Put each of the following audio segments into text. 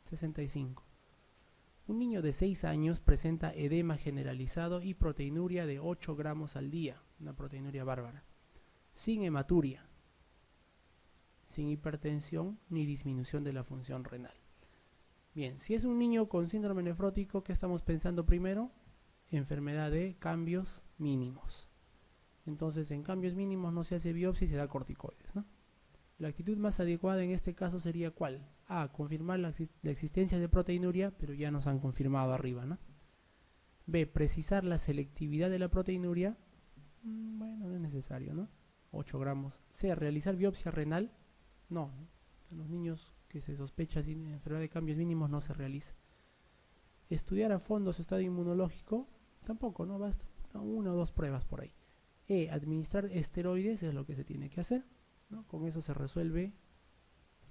65. Un niño de 6 años presenta edema generalizado y proteinuria de 8 gramos al día, una proteinuria bárbara, sin hematuria, sin hipertensión ni disminución de la función renal. Bien, si es un niño con síndrome nefrótico, ¿qué estamos pensando primero? Enfermedad de cambios mínimos. Entonces, en cambios mínimos no se hace biopsia y se da corticoides, ¿no? La actitud más adecuada en este caso sería ¿cuál? A, confirmar la existencia de proteinuria, pero ya nos han confirmado arriba, ¿no? B, precisar la selectividad de la proteinuria. Bueno, no es necesario, ¿no? 8 gramos. C, realizar biopsia renal. No, en los niños que se sospecha sin enfermedad de cambios mínimos no se realiza. Estudiar a fondo su estado inmunológico. Tampoco, ¿no? Basta una o dos pruebas por ahí. E, administrar esteroides es lo que se tiene que hacer, ¿no? Con eso se resuelve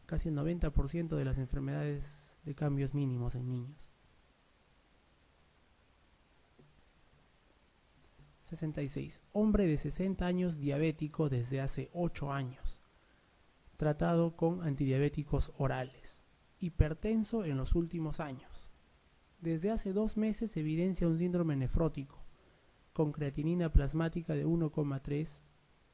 casi el 90% de las enfermedades de cambios mínimos en niños. 66. Hombre de 60 años diabético desde hace 8 años. Tratado con antidiabéticos orales. Hipertenso en los últimos años. Desde hace 2 meses se evidencia un síndrome nefrótico con creatinina plasmática de 1,3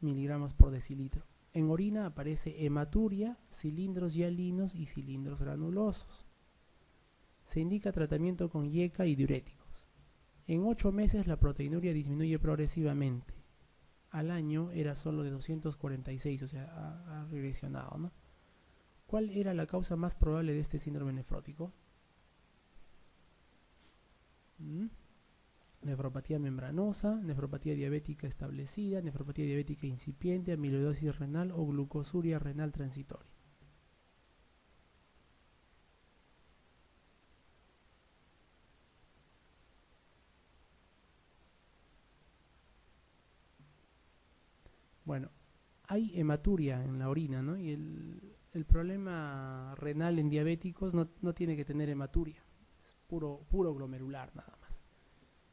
miligramos por decilitro. En orina aparece hematuria, cilindros hialinos y cilindros granulosos. Se indica tratamiento con IECA y diuréticos. En 8 meses la proteinuria disminuye progresivamente. Al año era solo de 246, o sea, ha regresionado, ¿no? ¿Cuál era la causa más probable de este síndrome nefrótico? Nefropatía membranosa, nefropatía diabética establecida, nefropatía diabética incipiente, amiloidosis renal o glucosuria renal transitoria. Bueno, hay hematuria en la orina, ¿no? Y el problema renal en diabéticos no tiene que tener hematuria, es puro glomerular nada más.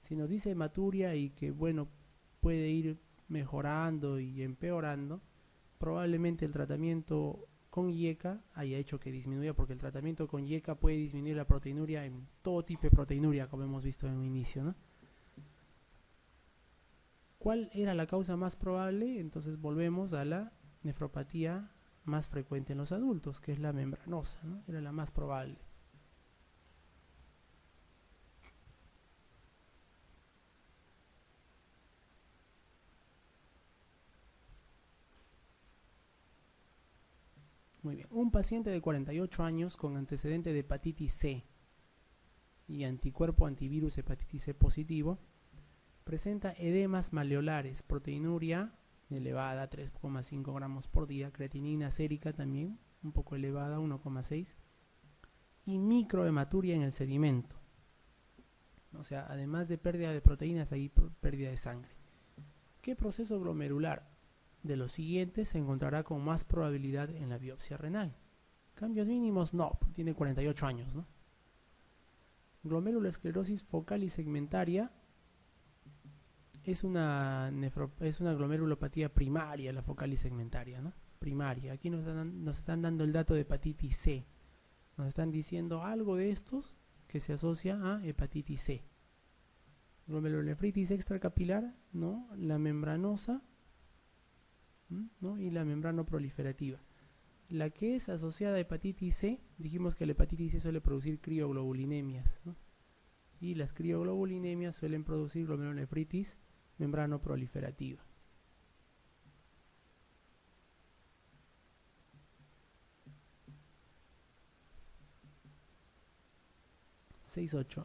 Si nos dice hematuria y que, bueno, puede ir mejorando y empeorando, probablemente el tratamiento con IECA haya hecho que disminuya, porque el tratamiento con IECA puede disminuir la proteinuria en todo tipo de proteinuria, como hemos visto en un inicio, ¿no? ¿Cuál era la causa más probable? Entonces volvemos a la nefropatía más frecuente en los adultos, que es la membranosa, ¿no? Era la más probable. Muy bien. Un paciente de 48 años con antecedente de hepatitis C y anticuerpo antivirus hepatitis C positivo presenta edemas maleolares, proteinuria elevada, 3,5 gramos por día, creatinina sérica también un poco elevada, 1,6, y microhematuria en el sedimento. O sea, además de pérdida de proteínas, hay pérdida de sangre. ¿Qué proceso glomerular de los siguientes se encontrará con más probabilidad en la biopsia renal? Cambios mínimos, no, tiene 48 años, ¿no? Glomerulosclerosis focal y segmentaria es una glomerulopatía primaria, la focal y segmentaria, ¿no? Primaria. Aquí nos están dando el dato de hepatitis C. Nos están diciendo algo de estos que se asocia a hepatitis C. Glomerulonefritis extracapilar, ¿no? La membranosa, ¿no? Y la membrano proliferativa. La que es asociada a hepatitis C, dijimos que la hepatitis C suele producir crioglobulinemias, ¿no? Y las crioglobulinemias suelen producir glomerulonefritis membrano proliferativa.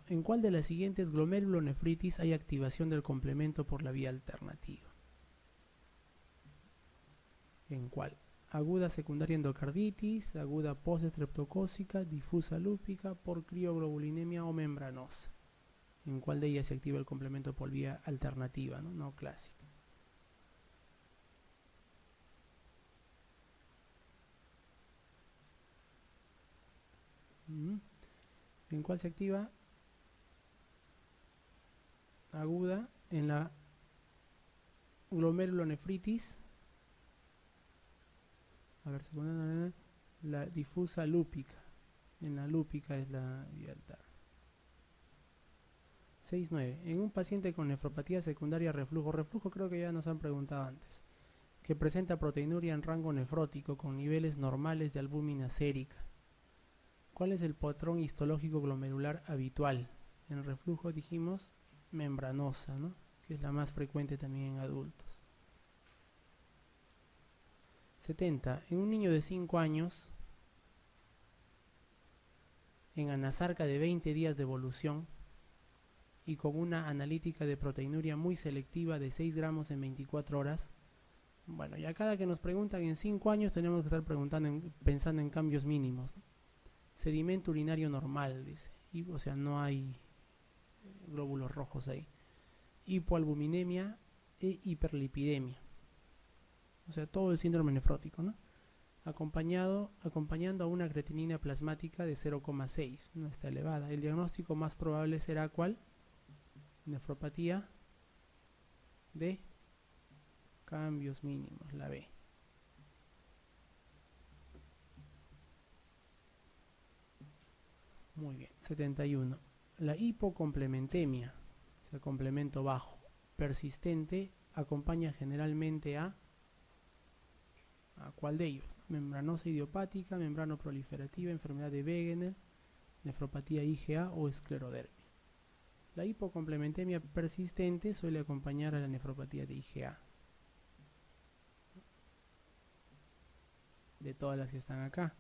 ¿En cuál de las siguientes glomerulonefritis hay activación del complemento por la vía alternativa? ¿En cuál? Aguda secundaria endocarditis, aguda postestreptocócica, difusa lúpica, por crioglobulinemia o membranosa. ¿En cuál de ellas se activa el complemento por vía alternativa, no clásica? ¿En cuál se activa? Aguda en la glomerulonefritis, a ver, la difusa lúpica. En la lúpica es la vía altar. 6.9. En un paciente con nefropatía secundaria reflujo creo que ya nos han preguntado antes, que presenta proteinuria en rango nefrótico con niveles normales de albúmina sérica. ¿Cuál es el patrón histológico glomerular habitual? En reflujo dijimos membranosa, ¿no? Que es la más frecuente también en adultos. 70. En un niño de 5 años, en anasarca de 20 días de evolución y con una analítica de proteinuria muy selectiva de 6 gramos en 24 horas, bueno, ya cada que nos preguntan en 5 años tenemos que estar pensando en cambios mínimos, ¿no? Sedimento urinario normal, dice, o sea, no hay glóbulos rojos ahí. Hipoalbuminemia e hiperlipidemia, o sea, todo el síndrome nefrótico, ¿no? Acompañando a una creatinina plasmática de 0,6, no está elevada. El diagnóstico más probable será ¿cuál? Nefropatía de cambios mínimos, la B. Muy bien. 71. La hipocomplementemia, o sea, complemento bajo, persistente, acompaña generalmente ¿a cuál de ellos? Membranosa idiopática, membrano proliferativa, enfermedad de Wegener, nefropatía IgA o esclerodermia. La hipocomplementemia persistente suele acompañar a la nefropatía de IgA. De todas las que están acá.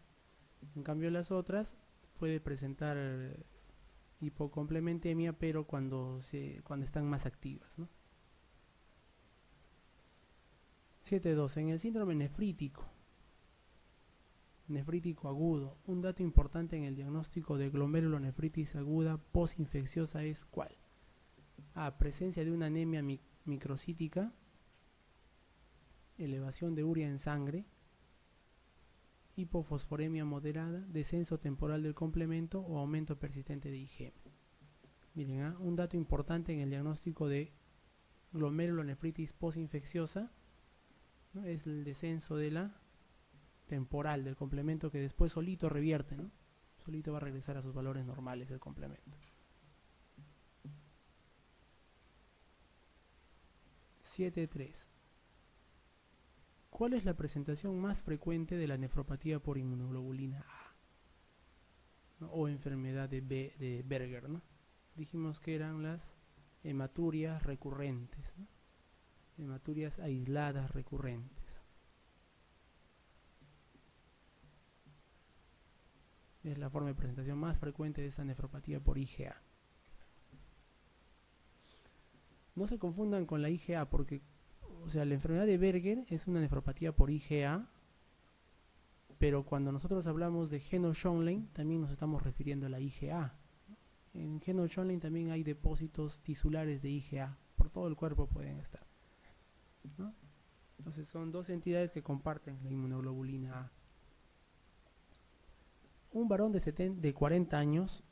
En cambio las otras puede presentar hipocomplementemia, pero cuando están más activas, ¿no? 7.2. En el síndrome nefrítico agudo, un dato importante en el diagnóstico de glomerulonefritis aguda postinfecciosa es ¿cuál? A. Presencia de una anemia microcítica, elevación de urea en sangre, hipofosforemia moderada, descenso temporal del complemento o aumento persistente de IgM. Miren, un dato importante en el diagnóstico de glomerulonefritis postinfecciosa, ¿no? Es el descenso de la temporal del complemento, que después solito revierte, ¿no? Solito va a regresar a sus valores normales el complemento. 7.3. ¿Cuál es la presentación más frecuente de la nefropatía por inmunoglobulina A? ¿No? O enfermedad de Berger, ¿no? Dijimos que eran las hematurias recurrentes, ¿no? Hematurias aisladas recurrentes. Es la forma de presentación más frecuente de esta nefropatía por IgA. No se confundan con la IgA porque, o sea, la enfermedad de Berger es una nefropatía por IgA, pero cuando nosotros hablamos de Heno-Schönlein también nos estamos refiriendo a la IgA. En Heno-Schönlein también hay depósitos tisulares de IgA, por todo el cuerpo pueden estar, ¿no? Entonces son dos entidades que comparten la inmunoglobulina A. Un varón de 40 años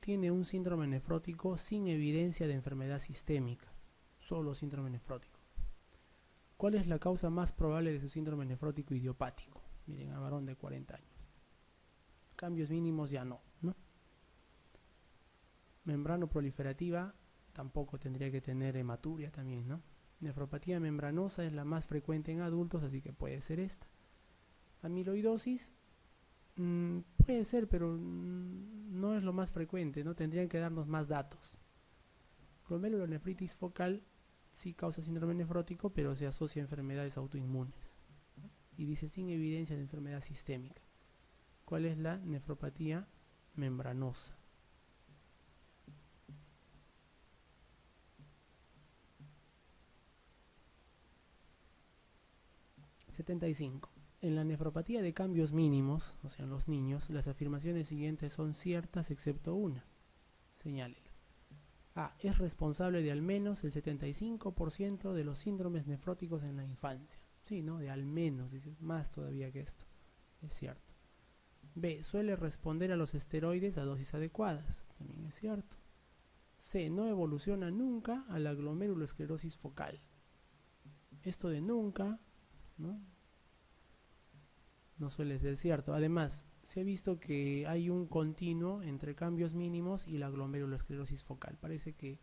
tiene un síndrome nefrótico sin evidencia de enfermedad sistémica, solo síndrome nefrótico. ¿Cuál es la causa más probable de su síndrome nefrótico idiopático? Miren, a varón de 40 años. Cambios mínimos ya no, ¿no? Membrano proliferativa tampoco tendría que tener hematuria también, ¿no? Nefropatía membranosa es la más frecuente en adultos, así que puede ser esta. Amiloidosis puede ser, pero no es lo más frecuente, ¿no? Tendrían que darnos más datos. Glomerulonefritis focal sí causa síndrome nefrótico, pero se asocia a enfermedades autoinmunes. Y dice sin evidencia de enfermedad sistémica. ¿Cuál es la nefropatía membranosa? (75) En la nefropatía de cambios mínimos, o sea, en los niños, las afirmaciones siguientes son ciertas excepto una. Señálelo. A. Es responsable de al menos el 75% de los síndromes nefróticos en la infancia. Sí, ¿no? De al menos, dice, más todavía que esto. Es cierto. B. Suele responder a los esteroides a dosis adecuadas. También es cierto. C. No evoluciona nunca a la glomerulosclerosis focal. Esto de nunca, ¿no? No suele ser cierto. Además, se ha visto que hay un continuo entre cambios mínimos y la glomerulosclerosis focal. Parece que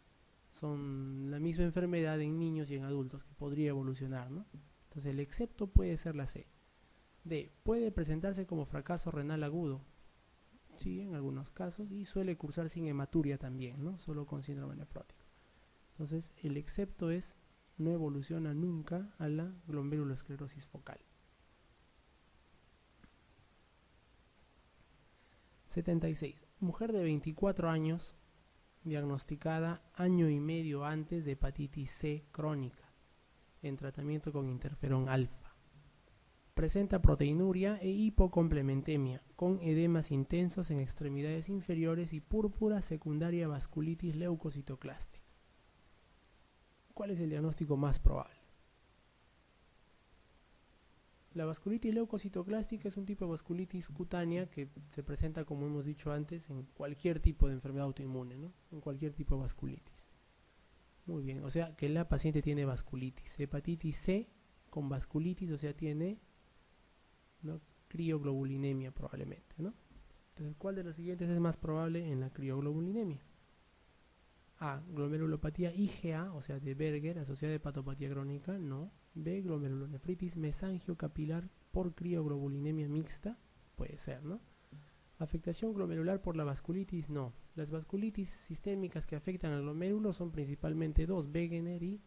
son la misma enfermedad en niños y en adultos que podría evolucionar, ¿no? Entonces el excepto puede ser la C. D. Puede presentarse como fracaso renal agudo. Sí, en algunos casos, y suele cursar sin hematuria también, ¿no? Solo con síndrome nefrótico. Entonces el excepto es no evoluciona nunca a la glomerulosclerosis focal. 76. Mujer de 24 años diagnosticada año y medio antes de hepatitis C crónica en tratamiento con interferón alfa. Presenta proteinuria e hipocomplementemia con edemas intensos en extremidades inferiores y púrpura secundaria vasculitis leucocitoclástica. ¿Cuál es el diagnóstico más probable? La vasculitis leucocitoclástica es un tipo de vasculitis cutánea que se presenta, como hemos dicho antes, en cualquier tipo de enfermedad autoinmune, ¿no? En cualquier tipo de vasculitis. Muy bien, o sea que la paciente tiene vasculitis. Hepatitis C con vasculitis, o sea, tiene, ¿no?, crioglobulinemia probablemente, ¿no? Entonces, ¿cuál de los siguientes es más probable en la crioglobulinemia? A. Glomerulopatía IgA, o sea, de Berger, asociada a hepatopatía crónica, no. B. Glomerulonefritis mesangiocapilar por crioglobulinemia mixta, puede ser, ¿no? Afectación glomerular por la vasculitis, no. Las vasculitis sistémicas que afectan al glomérulo son principalmente dos, Wegener y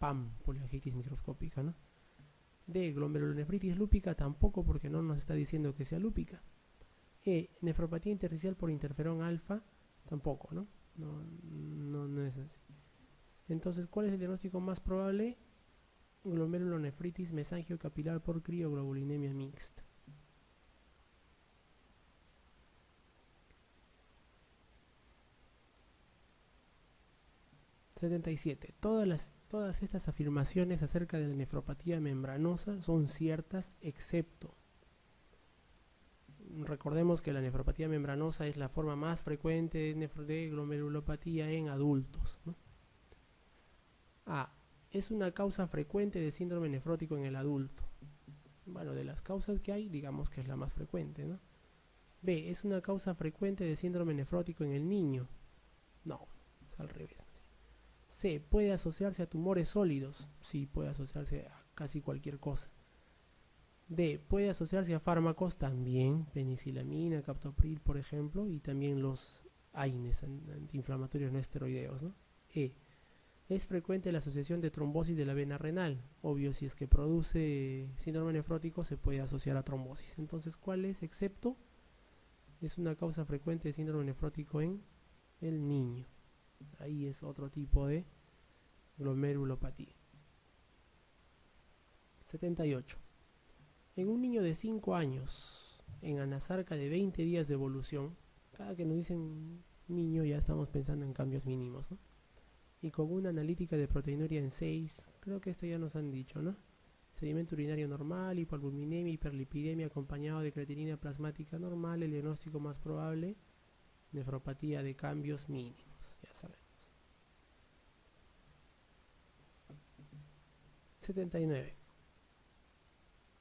PAM, poliangitis microscópica, ¿no? D. Glomerulonefritis lúpica, tampoco, porque no nos está diciendo que sea lúpica. E. Nefropatía intersticial por interferón alfa, tampoco, ¿no? No es así. Entonces, ¿cuál es el diagnóstico más probable? Glomerulonefritis mesangiocapilar por crioglobulinemia mixta. (77) Todas estas afirmaciones acerca de la nefropatía membranosa son ciertas, excepto, recordemos que la nefropatía membranosa es la forma más frecuente de glomerulopatía en adultos, ¿no? A. Es una causa frecuente de síndrome nefrótico en el adulto. Bueno, de las causas que hay, digamos que es la más frecuente, ¿no? B. Es una causa frecuente de síndrome nefrótico en el niño. No, es al revés. C. Puede asociarse a tumores sólidos. Sí, puede asociarse a casi cualquier cosa. D. Puede asociarse a fármacos también, penicilamina, captopril, por ejemplo, y también los AINES, antiinflamatorios no esteroideos, ¿no? E. Es frecuente la asociación de trombosis de la vena renal. Obvio, si es que produce síndrome nefrótico, se puede asociar a trombosis. Entonces, ¿cuál es? Excepto, es una causa frecuente de síndrome nefrótico en el niño. Ahí es otro tipo de glomerulopatía. 78. En un niño de 5 años, en anasarca de 20 días de evolución, cada que nos dicen niño ya estamos pensando en cambios mínimos, ¿no? Y con una analítica de proteinuria en 6, creo que esto ya nos han dicho, ¿no? Sedimento urinario normal, hipoalbuminemia, hiperlipidemia acompañado de creatinina plasmática normal, el diagnóstico más probable, nefropatía de cambios mínimos, ya sabemos. 79.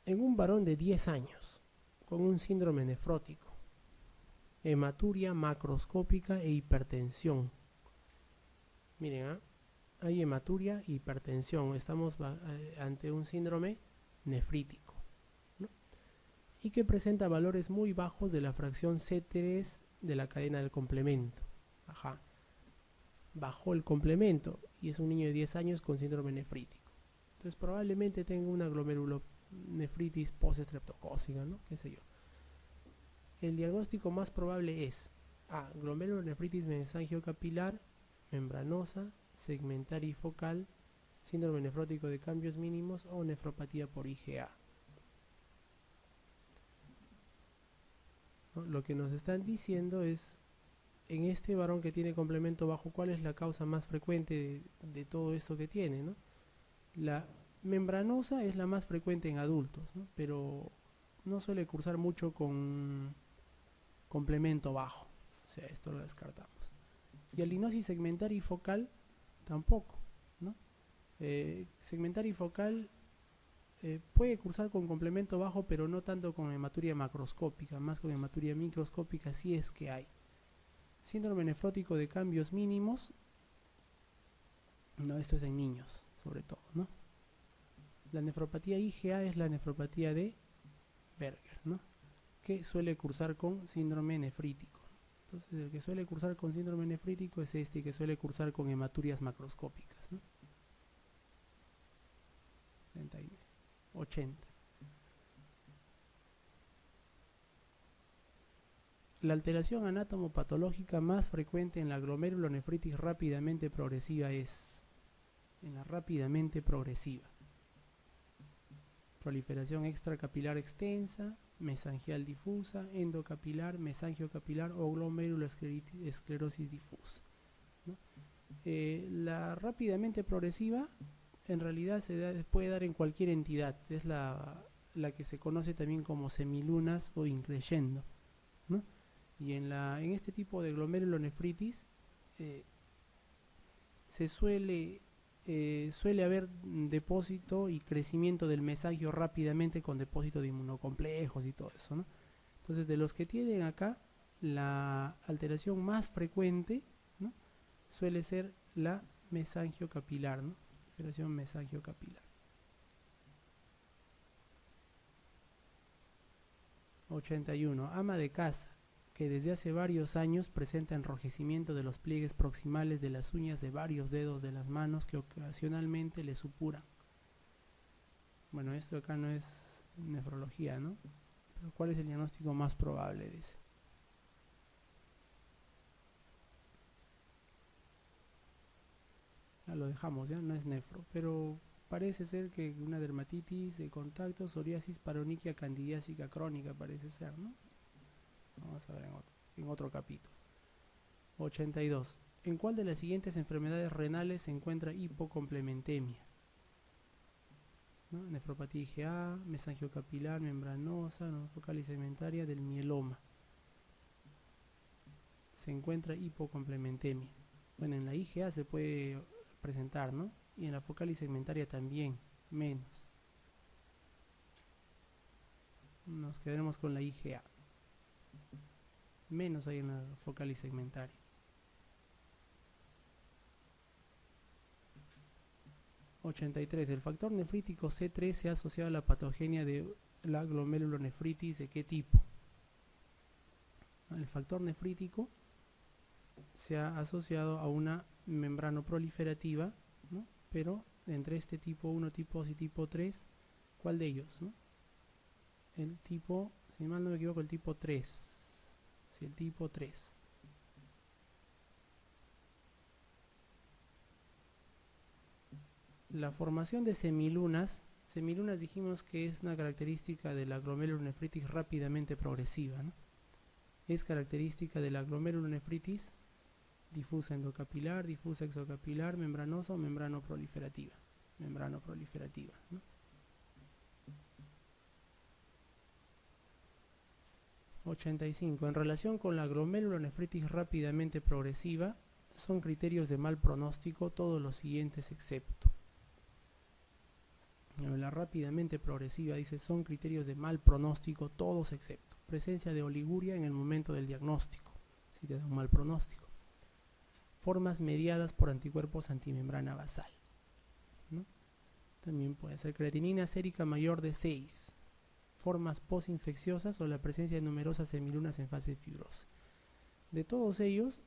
En un varón de 10 años, con un síndrome nefrótico, hematuria macroscópica e hipertensión. Miren, hay hematuria e hipertensión. Estamos ante un síndrome nefrítico, ¿no? Y que presenta valores muy bajos de la fracción C3 de la cadena del complemento. Ajá. Bajó el complemento y es un niño de 10 años con síndrome nefrítico. Entonces probablemente tenga una glomerulonefritis post-estreptocócica, ¿no? Qué sé yo. El diagnóstico más probable es A. Glomerulonefritis mesangiocapilar membranosa, segmentaria y focal, síndrome nefrótico de cambios mínimos o nefropatía por IgA. ¿No? Lo que nos están diciendo es, en este varón que tiene complemento bajo, ¿cuál es la causa más frecuente de todo esto que tiene, ¿no? La membranosa es la más frecuente en adultos, ¿no? Pero no suele cursar mucho con complemento bajo, o sea, esto lo descartamos. Y alinosis segmentaria y focal tampoco, ¿no? Segmentaria y focal puede cursar con complemento bajo, pero no tanto con hematuria macroscópica, más con hematuria microscópica si es que hay. Síndrome nefrótico de cambios mínimos, no, esto es en niños, sobre todo, ¿no? La nefropatía IgA es la nefropatía de Berger, ¿no? Que suele cursar con síndrome nefrítico. Entonces, el que suele cursar con síndrome nefrítico es este, que suele cursar con hematurias macroscópicas, ¿no? 80. La alteración anatomopatológica más frecuente en la glomerulonefritis rápidamente progresiva es en la rápidamente progresiva: proliferación extracapilar extensa, mesangial difusa, endocapilar, mesangiocapilar o glomerulosclerosis difusa, ¿no? La rápidamente progresiva en realidad puede dar en cualquier entidad, es la que se conoce también como semilunas o increyendo, ¿no? Y en este tipo de glomerulonefritis suele haber depósito y crecimiento del mesagio rápidamente con depósito de inmunocomplejos y todo eso, ¿no? Entonces, de los que tienen acá, la alteración más frecuente, ¿no?, suele ser la mesangiocapilar, ¿no? Alteración mesangiocapilar. 81. Ama de casa, que desde hace varios años presenta enrojecimiento de los pliegues proximales de las uñas de varios dedos de las manos que ocasionalmente le supuran. Bueno, esto acá no es nefrología, ¿no? Pero ¿cuál es el diagnóstico más probable? Dice. Ya lo dejamos, ya no es nefro, pero parece ser que una dermatitis de contacto, psoriasis paroniquia candidiásica crónica parece ser, ¿no? Vamos a ver en otro capítulo. 82. ¿En cuál de las siguientes enfermedades renales se encuentra hipocomplementemia? ¿No? Nefropatía IgA, mesangiocapilar, membranosa, no focal y segmentaria del mieloma. Se encuentra hipocomplementemia. Bueno, en la IgA se puede presentar, ¿no? Y en la focal y segmentaria también, menos. Nos quedaremos con la IgA. Menos hay en la focal y segmentaria. 83. El factor nefrítico C3 se ha asociado a la patogenia de la glomerulonefritis ¿de qué tipo? El factor nefrítico se ha asociado a una membrana proliferativa, ¿no? Pero entre este tipo 1, tipo 2 y tipo 3, ¿cuál de ellos, no? El tipo, si mal no me equivoco, el tipo 3. Sí, el tipo 3. La formación de semilunas dijimos que es una característica de la glomerulonefritis rápidamente progresiva, ¿no? Es característica de la glomerulonefritis difusa endocapilar, difusa exocapilar, membranosa o membrano proliferativa, ¿no? 85. En relación con la glomerulonefritis rápidamente progresiva, son criterios de mal pronóstico todos los siguientes excepto. La rápidamente progresiva dice son criterios de mal pronóstico todos excepto presencia de oliguria en el momento del diagnóstico, si te da un mal pronóstico. Formas mediadas por anticuerpos antimembrana basal, ¿no? También puede ser creatinina sérica mayor de 6, formas postinfecciosas o la presencia de numerosas semilunas en fase fibrosa. De todos ellos,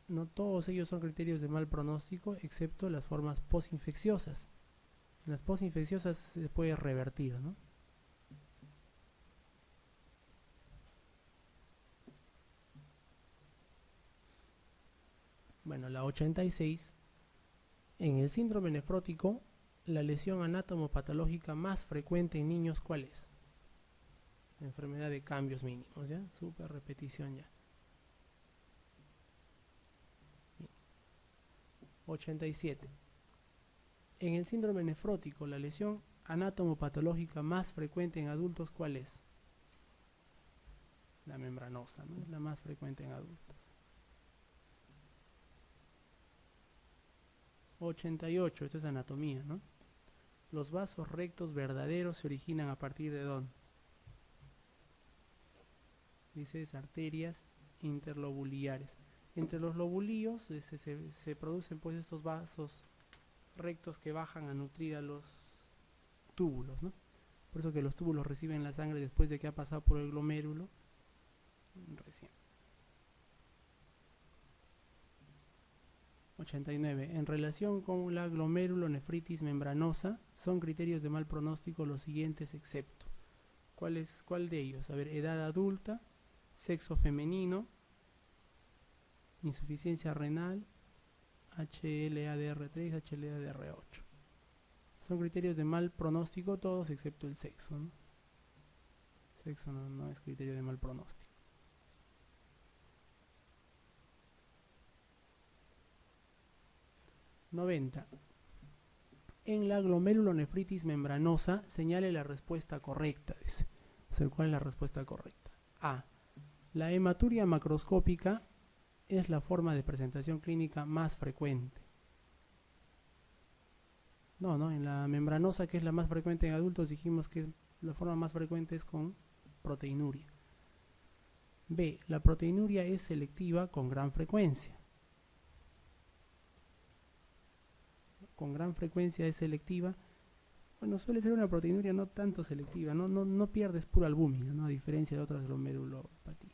no todos ellos son criterios de mal pronóstico, excepto las formas postinfecciosas. En las postinfecciosas se puede revertir, ¿no? Bueno, la 86. En el síndrome nefrótico, la lesión anatomopatológica más frecuente en niños, ¿cuál es? La enfermedad de cambios mínimos, ¿ya? Super repetición ya. 87. En el síndrome nefrótico, la lesión anatomopatológica más frecuente en adultos, ¿cuál es? La membranosa, ¿no? Es la más frecuente en adultos. 88, esto es anatomía, ¿no? Los vasos rectos verdaderos se originan a partir de ¿dónde? Dice arterias interlobuliares. Entre los lobulillos se producen pues estos vasos rectos que bajan a nutrir a los túbulos, ¿no? Por eso que los túbulos reciben la sangre después de que ha pasado por el glomérulo recién. 89. En relación con la glomerulonefritis membranosa, son criterios de mal pronóstico los siguientes excepto. ¿Cuál de ellos? A ver, edad adulta, sexo femenino, insuficiencia renal, HLA-DR3, HLA-DR8. Son criterios de mal pronóstico todos excepto el sexo, ¿no? Sexo no es criterio de mal pronóstico. 90. En la glomerulonefritis membranosa, señale la respuesta correcta. Dice. ¿Cuál es la respuesta correcta? A. La hematuria macroscópica es la forma de presentación clínica más frecuente. No, en la membranosa, que es la más frecuente en adultos, dijimos que la forma más frecuente es con proteinuria. B. La proteinuria es selectiva con gran frecuencia. Con gran frecuencia es selectiva. Bueno, suele ser una proteinuria no tanto selectiva, no pierdes pura albúmina, ¿no? A diferencia de otras glomerulopatías.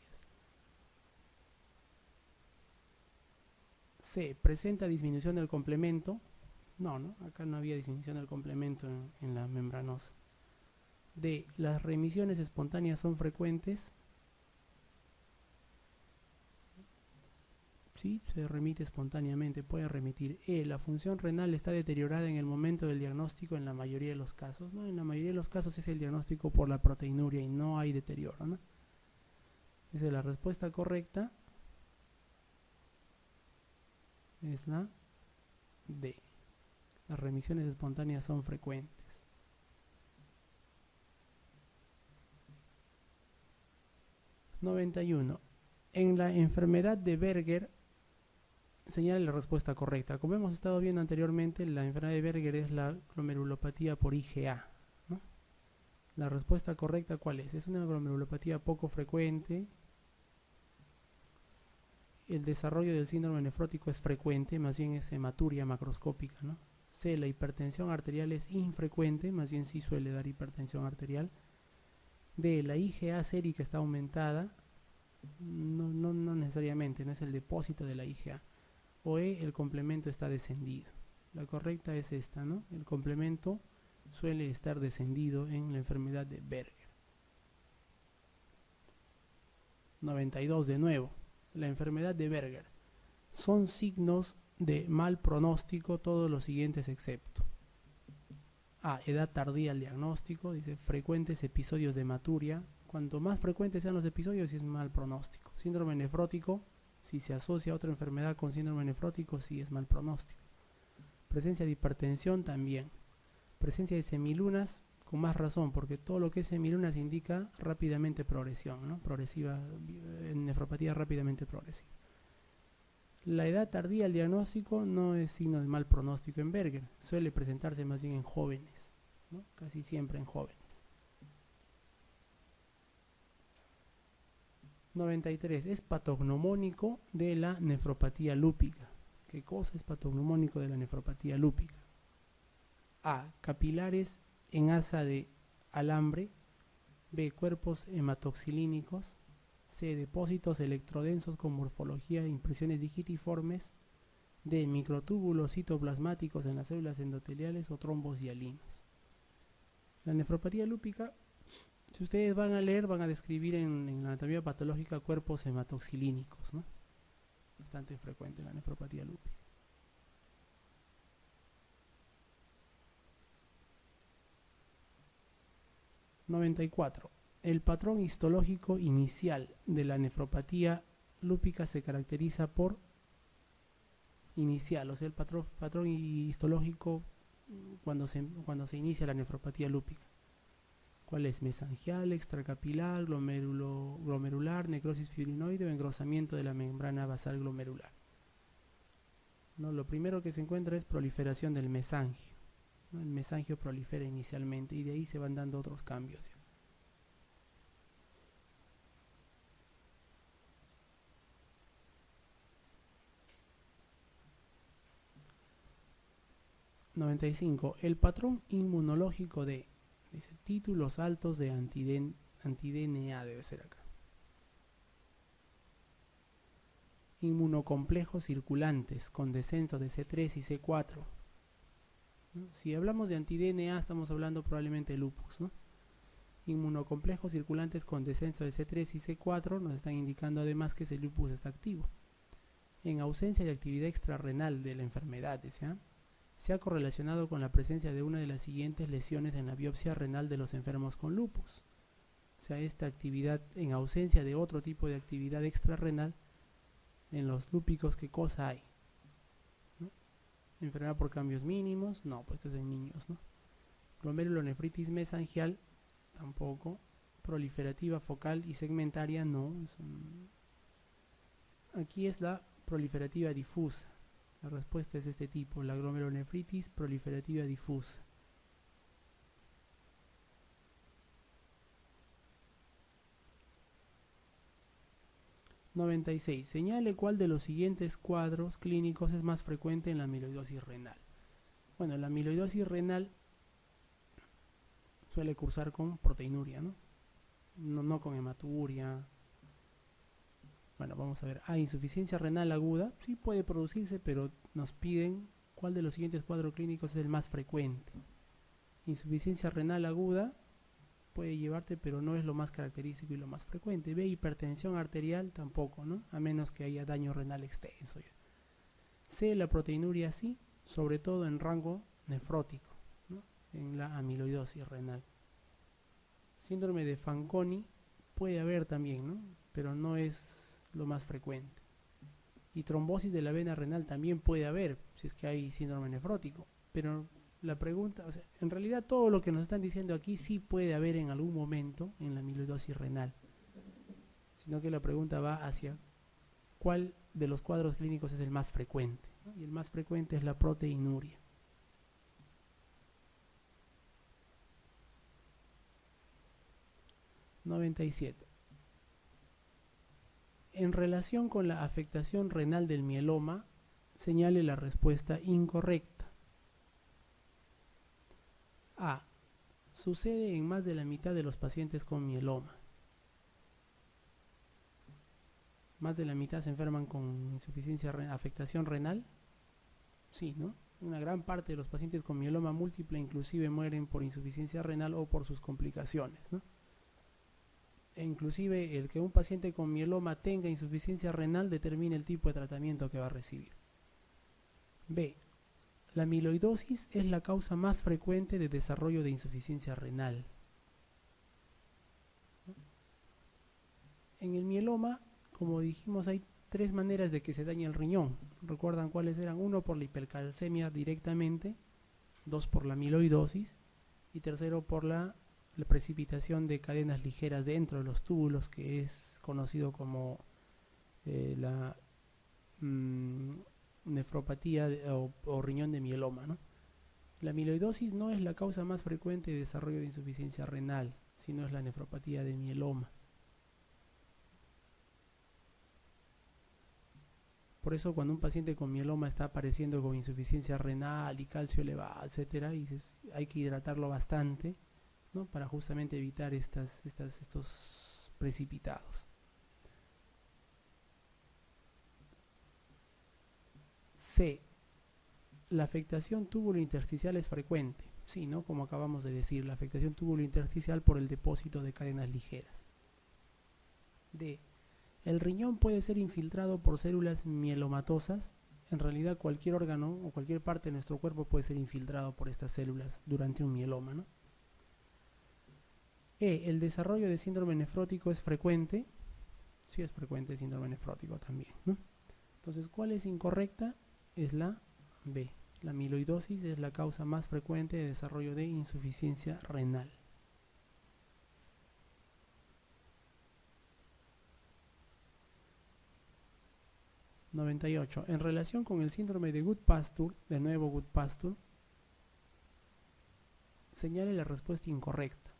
C. Presenta disminución del complemento. No, acá no había disminución del complemento en la membranosa. D. Las remisiones espontáneas son frecuentes. Sí, se remite espontáneamente, puede remitir. E. La función renal está deteriorada en el momento del diagnóstico en la mayoría de los casos, ¿no? En la mayoría de los casos es el diagnóstico por la proteinuria y no hay deterioro, ¿no? Dice la respuesta correcta es la D. Las remisiones espontáneas son frecuentes. (91) En la enfermedad de Berger, señala la respuesta correcta. Como hemos estado viendo anteriormente, la enfermedad de Berger es la glomerulopatía por IgA, ¿no? La respuesta correcta, ¿cuál es? Es una glomerulopatía poco frecuente. El desarrollo del síndrome nefrótico es frecuente, más bien es hematuria macroscópica, ¿no? C. La hipertensión arterial es infrecuente, más bien sí suele dar hipertensión arterial. D. La IgA sérica está aumentada. No necesariamente, no es el depósito de la IgA. O E. El complemento está descendido. La correcta es esta, ¿no? El complemento suele estar descendido en la enfermedad de Berger. 92 de nuevo. La enfermedad de Berger. Son signos de mal pronóstico todos los siguientes excepto. A. Edad tardía al diagnóstico. Dice frecuentes episodios de hematuria. Cuanto más frecuentes sean los episodios, es mal pronóstico. Síndrome nefrótico. Si se asocia a otra enfermedad con síndrome nefrótico, sí es mal pronóstico. Presencia de hipertensión también. Presencia de semilunas, con más razón, porque todo lo que es semilunas indica rápidamente progresión, ¿no? Progresiva, nefropatía rápidamente progresiva. La edad tardía al diagnóstico no es signo de mal pronóstico en Berger, suele presentarse más bien en jóvenes, ¿no? Casi siempre en jóvenes. 93. Es patognomónico de la nefropatía lúpica. ¿Qué cosa es patognomónico de la nefropatía lúpica? A. Capilares en asa de alambre. B. Cuerpos hematoxilínicos. C. Depósitos electrodensos con morfología de impresiones digitiformes. D. Microtúbulos citoplasmáticos en las células endoteliales o trombos hialinos. La nefropatía lúpica, si ustedes van a leer, van a describir en la anatomía patológica cuerpos hematoxilínicos, ¿no? Bastante frecuente la nefropatía lúpica. (94) El patrón histológico inicial de la nefropatía lúpica se caracteriza por inicial, o sea, el patrón histológico cuando se inicia la nefropatía lúpica. ¿Cuál es? Mesangial, extracapilar, glomerular, necrosis fibrinoide o engrosamiento de la membrana basal glomerular. ¿No? Lo primero que se encuentra es proliferación del mesangio. ¿no? El mesangio prolifera inicialmente y de ahí se van dando otros cambios. 95. El patrón inmunológico de, dice, títulos altos de anti-DNA debe ser acá. Inmunocomplejos circulantes con descenso de C3 y C4. ¿No? Si hablamos de anti-DNA estamos hablando probablemente de lupus, ¿no? Inmunocomplejos circulantes con descenso de C3 y C4 nos están indicando además que ese lupus está activo. En ausencia de actividad extrarrenal de la enfermedad, ¿sí? Se ha correlacionado con la presencia de una de las siguientes lesiones en la biopsia renal de los enfermos con lupus. O sea, esta actividad en ausencia de otro tipo de actividad extrarrenal en los lúpicos, ¿qué cosa hay? ¿No? Enfermedad por cambios mínimos, no, pues esto es en niños, ¿no? Glomerulonefritis mesangial, tampoco. Proliferativa focal y segmentaria, no. Aquí es la proliferativa difusa. La respuesta es de este tipo, la glomerulonefritis proliferativa difusa. (96) Señale cuál de los siguientes cuadros clínicos es más frecuente en la amiloidosis renal. Bueno, la amiloidosis renal suele cursar con proteinuria, ¿no? No con hematuria. Bueno, vamos a ver. Insuficiencia renal aguda. Sí puede producirse, pero nos piden cuál de los siguientes cuadros clínicos es el más frecuente. Insuficiencia renal aguda puede llevarte, pero no es lo más característico y lo más frecuente. B, hipertensión arterial tampoco, ¿no? A menos que haya daño renal extenso. C, la proteinuria sí, sobre todo en rango nefrótico, ¿no? En la amiloidosis renal. Síndrome de Fanconi puede haber también, ¿no? Pero no es lo más frecuente. Y trombosis de la vena renal también puede haber, si es que hay síndrome nefrótico. Pero la pregunta, o sea, en realidad todo lo que nos están diciendo aquí sí puede haber en algún momento en la amiloidosis renal. Sino que la pregunta va hacia cuál de los cuadros clínicos es el más frecuente, ¿no? Y el más frecuente es la proteinuria. (97) En relación con la afectación renal del mieloma, señale la respuesta incorrecta. A. Sucede en más de la mitad de los pacientes con mieloma. Más de la mitad se enferman con afectación renal. Sí, ¿no? Una gran parte de los pacientes con mieloma múltiple inclusive mueren por insuficiencia renal o por sus complicaciones, ¿no? E inclusive el que un paciente con mieloma tenga insuficiencia renal determina el tipo de tratamiento que va a recibir. B. La amiloidosis es la causa más frecuente de desarrollo de insuficiencia renal. En el mieloma, como dijimos, hay tres maneras de que se dañe el riñón. ¿Recuerdan cuáles eran? Uno, por la hipercalcemia directamente, dos, por la amiloidosis y tercero, por la precipitación de cadenas ligeras dentro de los túbulos, que es conocido como la nefropatía o riñón de mieloma, ¿no? La amiloidosis no es la causa más frecuente de desarrollo de insuficiencia renal, sino es la nefropatía de mieloma. Por eso cuando un paciente con mieloma está apareciendo con insuficiencia renal y calcio elevado, etcétera, hay que hidratarlo bastante, ¿no? Para justamente evitar estos precipitados. C. La afectación túbulo-intersticial es frecuente. Sí, ¿no? Como acabamos de decir, la afectación túbulo-intersticial por el depósito de cadenas ligeras. D. El riñón puede ser infiltrado por células mielomatosas. En realidad cualquier órgano o cualquier parte de nuestro cuerpo puede ser infiltrado por estas células durante un mieloma, ¿no? E. El desarrollo de síndrome nefrótico es frecuente. Sí, es frecuente el síndrome nefrótico también, ¿no? Entonces, ¿cuál es incorrecta? Es la B. La amiloidosis es la causa más frecuente de desarrollo de insuficiencia renal. (98) En relación con el síndrome de Goodpasture, de nuevo Goodpasture, señale la respuesta incorrecta.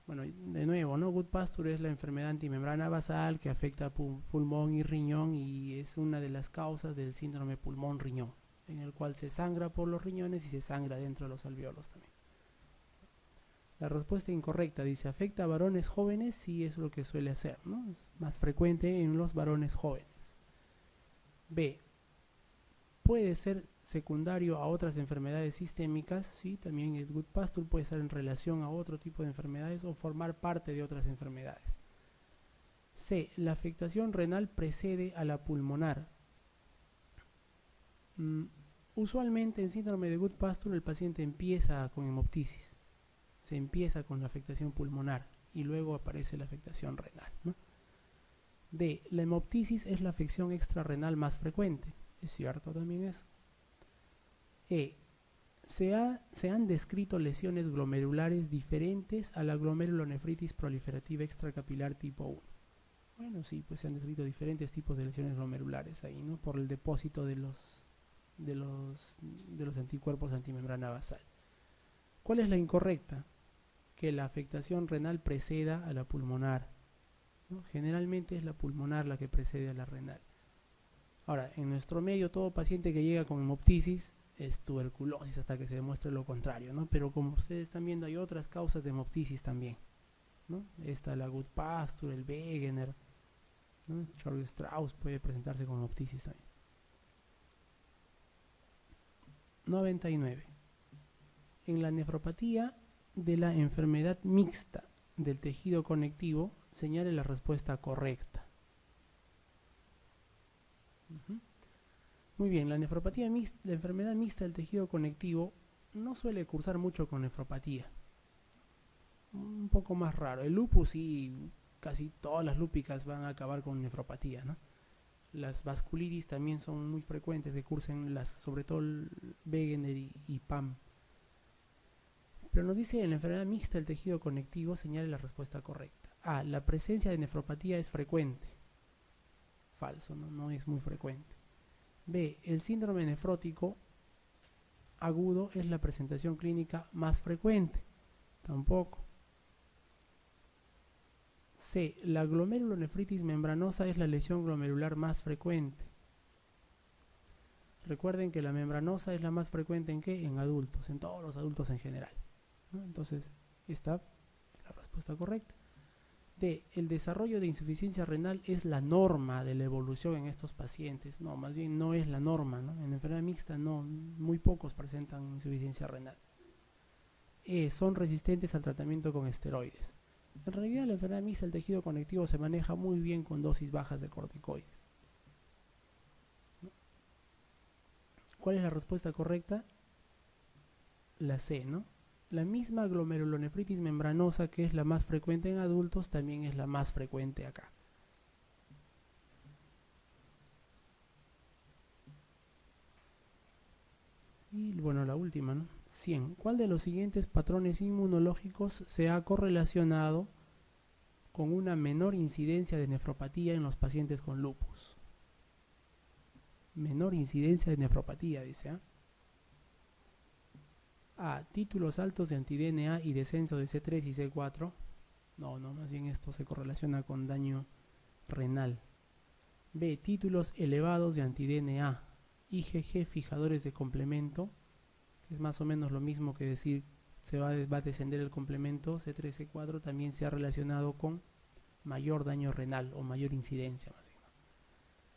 Bueno, de nuevo, ¿no? Goodpasture es la enfermedad antimembrana basal que afecta pulmón y riñón y es una de las causas del síndrome pulmón-riñón, en el cual se sangra por los riñones y se sangra dentro de los alvéolos también. La respuesta incorrecta dice, ¿afecta a varones jóvenes? Sí, es lo que suele hacer, ¿no? Es más frecuente en los varones jóvenes. B. Puede ser secundario a otras enfermedades sistémicas, sí, también el Goodpasture puede estar en relación a otro tipo de enfermedades o formar parte de otras enfermedades. C. La afectación renal precede a la pulmonar. Usualmente en síndrome de Goodpasture el paciente empieza con hemoptisis, se empieza con la afectación pulmonar y luego aparece la afectación renal, ¿no? D. La hemoptisis es la afección extrarrenal más frecuente. Es cierto también eso. E. Se han descrito lesiones glomerulares diferentes a la glomerulonefritis proliferativa extracapilar tipo 1. Bueno, sí, pues se han descrito diferentes tipos de lesiones glomerulares ahí, ¿no? Por el depósito de los anticuerpos antimembrana basal. ¿Cuál es la incorrecta? Que la afectación renal preceda a la pulmonar, ¿no? Generalmente es la pulmonar la que precede a la renal. Ahora, en nuestro medio, todo paciente que llega con hemoptisis es tuberculosis hasta que se demuestre lo contrario, ¿no? Pero como ustedes están viendo, hay otras causas de hemoptisis también, ¿no? Esta, la Goodpasture, el Wegener, ¿no? George Strauss puede presentarse con hemoptisis también. 99. En la nefropatía de la enfermedad mixta del tejido conectivo, señale la respuesta correcta. Muy bien, la nefropatía mixta, la enfermedad mixta del tejido conectivo no suele cursar mucho con nefropatía. Un poco más raro. El lupus sí, casi todas las lúpicas van a acabar con nefropatía, ¿no? Las vasculitis también son muy frecuentes que cursen sobre todo el Wegener y PAM. Pero nos dice en la enfermedad mixta del tejido conectivo, señale la respuesta correcta. A. La presencia de nefropatía es frecuente. Falso, no es muy frecuente. B. El síndrome nefrótico agudo es la presentación clínica más frecuente. Tampoco. C. La glomerulonefritis membranosa es la lesión glomerular más frecuente. Recuerden que la membranosa es la más frecuente ¿en qué? En adultos, en todos los adultos en general, ¿no? Entonces, esta es la respuesta correcta. D. El desarrollo de insuficiencia renal es la norma de la evolución en estos pacientes. No, más bien no es la norma, ¿no? En la enfermedad mixta no, muy pocos presentan insuficiencia renal. E. Son resistentes al tratamiento con esteroides. En realidad la enfermedad mixta del tejido conectivo se maneja muy bien con dosis bajas de corticoides. ¿Cuál es la respuesta correcta? La C, ¿no? La misma glomerulonefritis membranosa, que es la más frecuente en adultos, también es la más frecuente acá. Y bueno, la última, ¿no? 100. ¿Cuál de los siguientes patrones inmunológicos se ha correlacionado con una menor incidencia de nefropatía en los pacientes con lupus? Menor incidencia de nefropatía, dice, ¿eh? A. Títulos altos de anti-DNA y descenso de C3 y C4. No, más bien esto se correlaciona con daño renal. B. Títulos elevados de anti-DNA, IgG fijadores de complemento, que es más o menos lo mismo que decir se va a descender el complemento C3, C4, también se ha relacionado con mayor daño renal o mayor incidencia, más bien.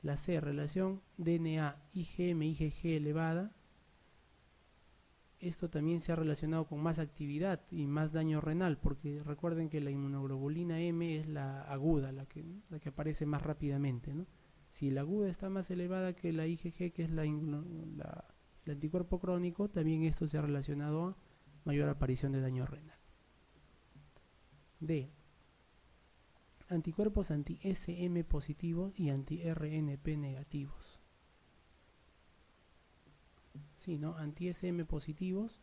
La C. Relación DNA, IgM, IgG elevada. Esto también se ha relacionado con más actividad y más daño renal, porque recuerden que la inmunoglobulina M es la aguda, la que aparece más rápidamente, ¿no? Si la aguda está más elevada que la IgG, que es el anticuerpo crónico, también esto se ha relacionado a mayor aparición de daño renal. D. Anticuerpos anti-SM positivos y anti-RNP negativos. Sí, ¿no? Anti-SM positivos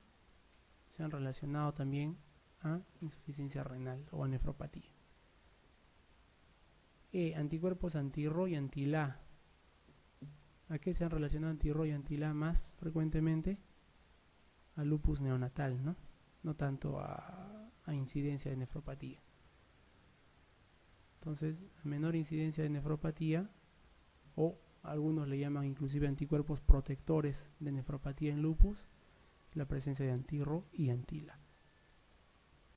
se han relacionado también a insuficiencia renal o a nefropatía. E. Anticuerpos anti-RO y anti-LA. ¿A qué se han relacionado anti-RO y anti-LA más frecuentemente? Al lupus neonatal, ¿no? no tanto a incidencia de nefropatía. Entonces, menor incidencia de nefropatía, o algunos le llaman inclusive anticuerpos protectores de nefropatía en lupus, la presencia de anti-Ro y anti-La.